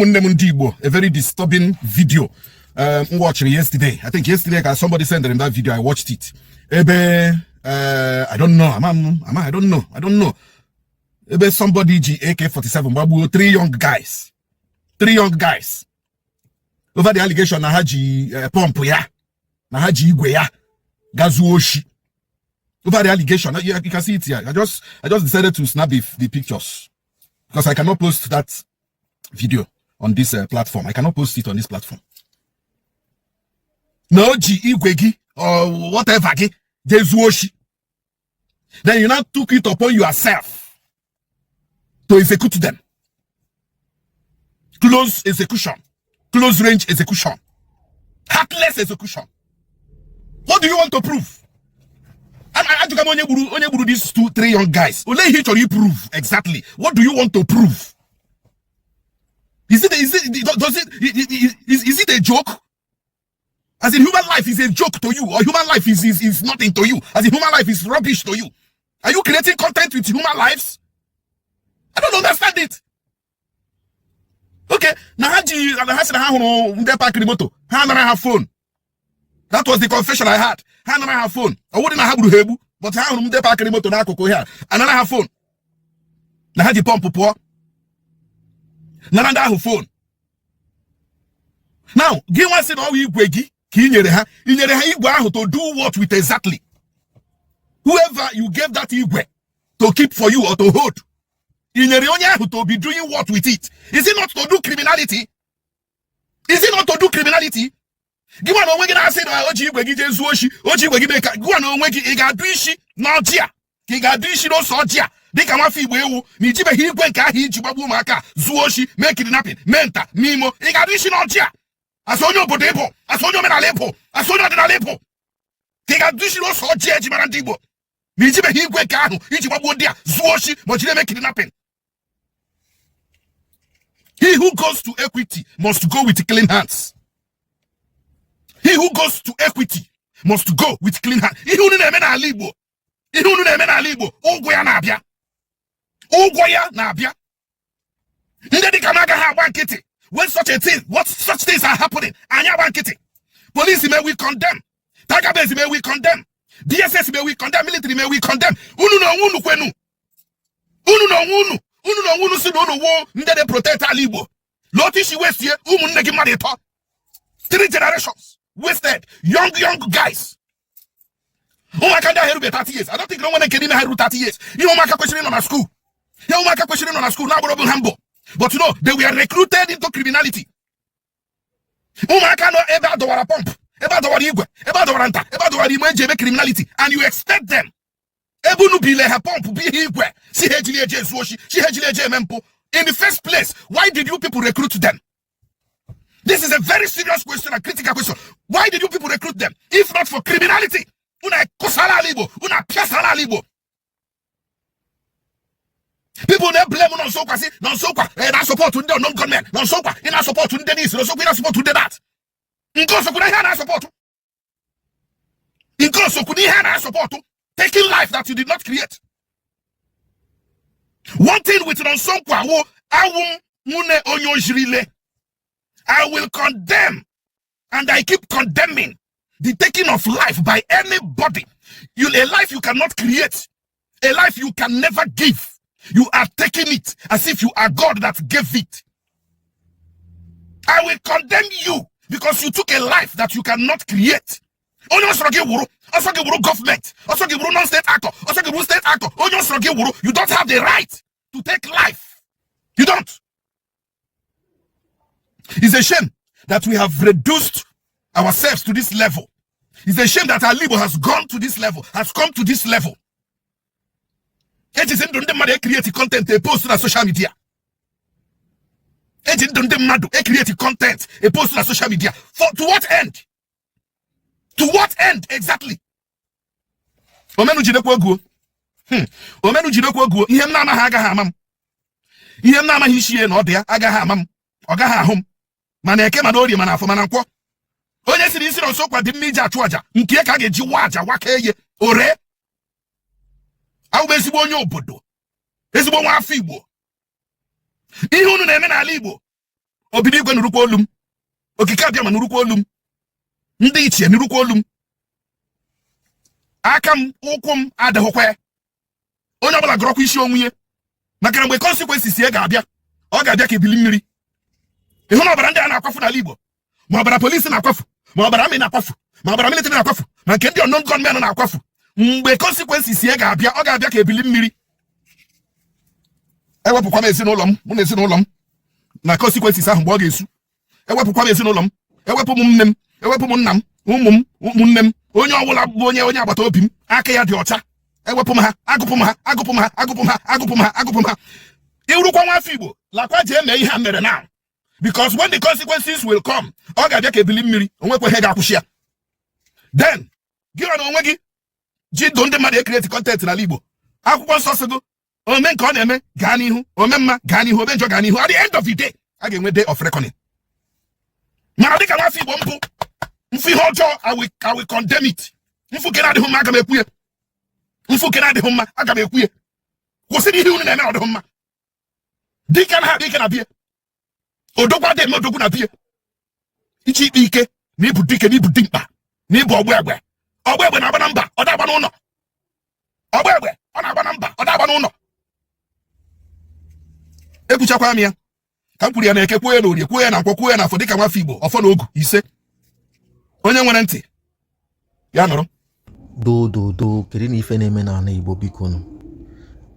Ndigbo, a very disturbing video. Watching yesterday. I think yesterday somebody sent them that video. I watched it. I don't know. I don't know. Ebe somebody AK-47 babu, three young guys. Over the allegation na haji pump ya. Na haji igwe ya. Gazuoshi. Over the allegation, you can see it here. I just decided to snap the pictures because I cannot post that video on this platform. I cannot post it on this platform. No igwegi or whatever Jezuoshi. Then you now took it upon yourself to execute them. Close execution, close range execution, heartless execution. What do you want to prove? And these 2-3 young guys. Only here to you prove exactly. What do you want to prove? Is it a joke? As in human life is a joke to you, or human life is nothing to you. As in human life is rubbish to you. Are you creating content with human lives? I don't understand it. Okay, now have phone. That was the confession I had. I don't have phone. I wouldn't have hebu, but I have the pack remote na koko here. And I have phone. Na had the pump poor. Nana have phone. Now, give us it all we gwegi. To do what with exactly? Whoever you gave that igwe to keep for you or to hold, to be doing what with it? Is it not to do criminality? Is it not to do criminality? Give one on when I said, Oji Wegi Zuoshi, Oji Wegi Beka, go on when he got Duishi, Nadia, he got Duishi no Soja, they come off Ibu, Nijiba Higuenka, Hijibabu Maka, Zuoshi, make it napping, Menta, Mimo, he got Duishi Nadia. I saw no Bodepo, I saw no Menalepo, I saw no Aleppo. He got Duishi no Soja, Ndigbo, Nijiba Higuenka, Hijibabu Dia, Zuoshi, but you make it napping. He who goes to equity must go with clean hands. He who goes to equity must go with clean hands. He who na Igbo. He who na Igbo. Ogoya na abia. Ogoya na abia. Ndedi kamaga ha wankiti. When such a thing, what such things are happening, anya wankiti. Police may we condemn. Tagabase may we condemn. DSS may we condemn. Military may we condemn. Unu no unu kwenu. Unu no unu. Unu no unu si no wo. Ndede protect Igbo. Lotishi west here. Negi madeto. 3 generations. Wasted, young guys. Oh my God, I heard 30 years. I don't think no one can even have 30 years. You know, my questioning on a school. You know, my questioning on a school. Now, we're humble. But you know, they were recruited into criminality. Oh my God, ever do a pump, ever do a igwe, ever do a ranta, ever do a image criminality, and you expect them. Ebunu bile ha pump be igwe. Si hejile je suoshi, si hejile je mempo. In the first place, why did you people recruit them? This is a very serious question, a critical question. Why did you people recruit them? If not for criminality, una kosala libo, una piasala libo. People they blame on sokwa, see, non sokwa, na support to the non-government, non sokwa, ina support to the this, non sokwa, ina support to the that. Inko sokuna na support. Inko sokuna na support. Taking life that you did not create. One thing with non sokwa, wo awum mune onyo jirile. I will condemn, and I keep condemning the taking of life by anybody. A life you cannot create, a life you can never give. You are taking it as if you are God that gave it. I will condemn you because you took a life that you cannot create. Government, non-state actor, state actor, you don't have the right to take life. You don't. It's a shame that we have reduced ourselves to this level. It's a shame that our Igbo has gone to this level, has come to this level. It is in the create content they post on social media. It is in the create content they post on social media. To what end? To what end exactly? Omenu jidekwa guo. Omenu jidekwa guo. Ihe na ama aga ha amam. Ihe na ama hishie na odia aga ha amam. Oga ha hom. Mana eke mana ori mana afọ mana nkwo. Onye siri isi nso kwa di mmiji atu aja. Nke ka ga-eji waja waka eye. Ore. Awu ezigbo onye obodo. Ezigbo nwa afọ Igbo. Ihe unu na-eme n'ala Igbo. Obidigwe nurukwa olum. Okike abịama nurukwa olum. Ndị ichie nurukwa olum. Aka m ụkwụ m adịghịkwa. Onye ọbụla gụrọkwa isi onwe ya. Maka na mgbe consequences ya ga-abịa, ọ ga-abịa ka ebili mmiri. Ịhụ na ọbara ndị a na-akwafu n'ala Igbo, ma ọbara polisi na-akwafu, ma ọbara amị na-akwafu, ma ọbara military na-akwafu, ma nke ndị unknown gunmen na-akwafu. Mgbe consequences ya ga-abịa, ọ ga-abịa ka ebili mmiri. Ewepụkwa m ezinụlọ m, mụ na ezinụlọ m na consequences ahụ mgbe ọ ga-esu. Ewepụkwa m ezinụlọ m, ewepụ m nne m, ewepụ m nna m, ụmụ m, ụmụnne m, onye ọbụla bụ onye agbata obi m, aka ya dị ọcha. Ewepụ m ha, agụpụ m ha, agụpụ m ha, agụpụ m ha, agụpụ m ha, agụpụ m ha. Irukwa nwa afọ Igbo, lakwa jee mee ihe a mere now. Because when the consequences will come, ọ ga-abịa ka ebili mmiri, onwekwa ihe ga-akwụsị ya. Then, gị na onwe gị ji ndụ ndị mmadụ create content n'ala Igbo. Akwụkwọ nsọ sịgo, ome nke ọ na-eme gaa n'ihu, ome mma gaa n'ihu, ome njọ gaa n'ihu. At the end of the day, a ga-enwe day of reckoning. Mana dịka nwa afọ Igbo mpụ, mfu ihe ọjọọ, I will condemn it. Mfu ke na-adịghị mma, aga m ekwu ya. Mfu ke na-adịghị mma, aga m ekwu ya. Kwụsịrị ihe unu na-eme ọ dịghị mma. Dike na ha dike na bie. Odogwa dem odogwu na bie. Ichi ikpe ike na ibu dike na ibu dimkpa na ibu ọgbọ egbe. Ọgbọ egbe na-agba na mba, ọ da-agba n'ụlọ. Ọgbọ egbe ọ na-agba na mba, ọ da-agba n'ụlọ. Ekwuchakwa m ya. Ka m kwuru ya na eke, kwuo ya na orie, kwuo ya na nkwọ, kwuo ya na afọ dịka nwafọ Igbo, ọfọ na ogu ise. Onye nwere ntị ya nụrụ. Do kedu na ife na-eme n'ala Igbo biko nụ?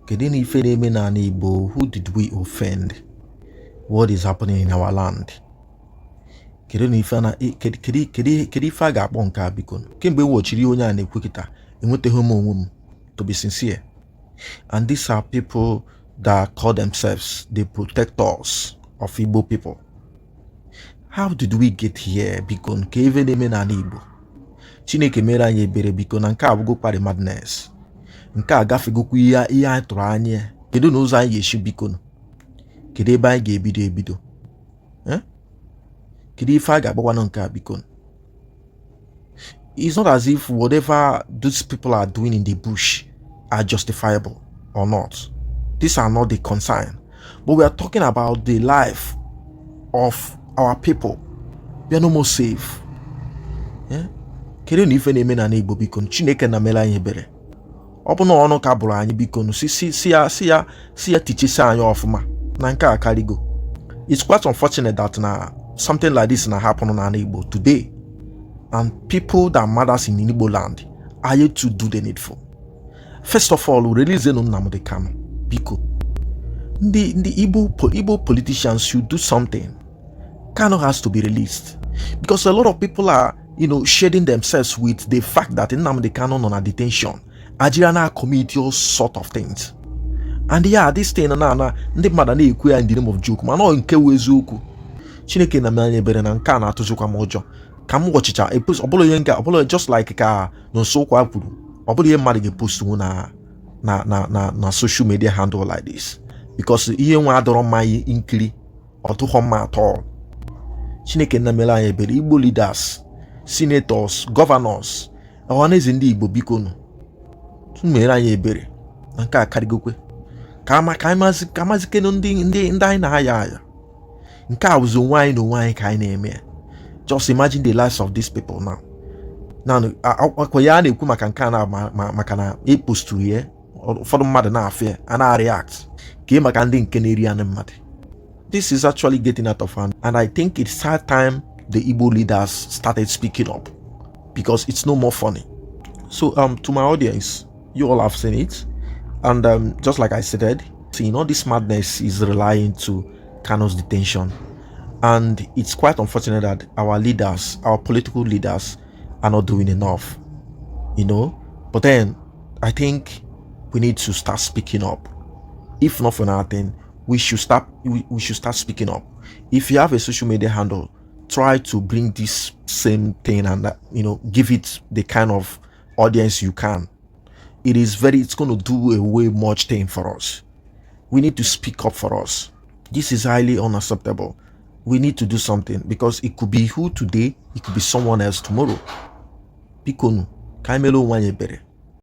Kedu na ife na-eme n'ala Igbo? Who did we offend? What is happening in our land? Kedu na ife na kedu ife a ga-akpọ nke a biko nụ? Kemgbe wochiri onye a na-ekwu kịta, enwetaghị m onwe m, to be sincere. And these are people that call themselves the protectors of Igbo people. How did we get here biko nụ? Ka ife na-eme n'ala Igbo. Chineke mere anyị ebere biko na nke a bụgokwa madness. Nke a gafegokwa ihe anyị tụrụ anya. Kedu na ụzọ anyị ga-esi biko nụ? Kedu ebe anyị ga-ebido? Kedu ife a ga-agbakwanụ nke a biko nụ? It's not as if whatever those people are doing in the bush are justifiable or not. These are not the concern. But we are talking about the life of our people. We are no more safe. Kedu na ife na-eme na Igbo biko? Chineke na mela anyị ebere. Ọ bụ na ọnụ ka bụrụ anyị biko nụ, si ya tichisi anyị ọfụma na nke a karigo. It's quite unfortunate that something like this na happen na Igbo today, and people that matters in Igboland are yet to do the needful. First of all, release nnamdikanu Kanu biko. The Igbo politicians should do something. Kanu has to be released because a lot of people are shading themselves with the fact that Nnamdi Kanu on detention. Ajirana commit all sort of things. And yeah, this thing na ndị mmadụ na-ekwu ya in the name of joke, mana nke wezuokwu. Chineke na manye bere na nke a na-atụzikwa m ụjọ. Ka m gọchicha ọbụla ihe nke ọbụla just like ka n'nso kwa kwuru, ọbụla ihe mmadụ ga-post na social media handle like this, because ihe nwa adọrọ mma nkiri ọtụghọ mma atọ. Chineke na mele anyị ebere, Igbo leaders, senators, governors, ọhaneze ndị Igbo biko nụ, mere anyị ebere na nke a karịgokwe. Ka amazikenu ndị anyị na-aya aya. Nke a bụzi onwe anyị na onwe anyị ka anyị na-eme. Just imagine the lives of these people now. Akwa ya na-ekwu maka nke a na maka na e-postu ya ụfọdụ mmadụ na-afịa a na-react ka maka ndị nke na-eri anụ mmadụ. This is actually getting out of hand, and I think it's hard time the Igbo leaders started speaking up, because it's no more funny. So to my audience, you all have seen it, and just like I said, all this madness is relying to Kanu's detention, and it's quite unfortunate that our leaders, our political leaders, are not doing enough, but then I think we need to start speaking up. If not for nothing, we should start speaking up. If you have a social media handle, try to bring this same thing and give it the kind of audience you can. It's going to do a way much thing for us. We need to speak up for us. This is highly unacceptable. We need to do something, because it could be who today, it could be someone else tomorrow. Bikonu, kaimelo wanye bere.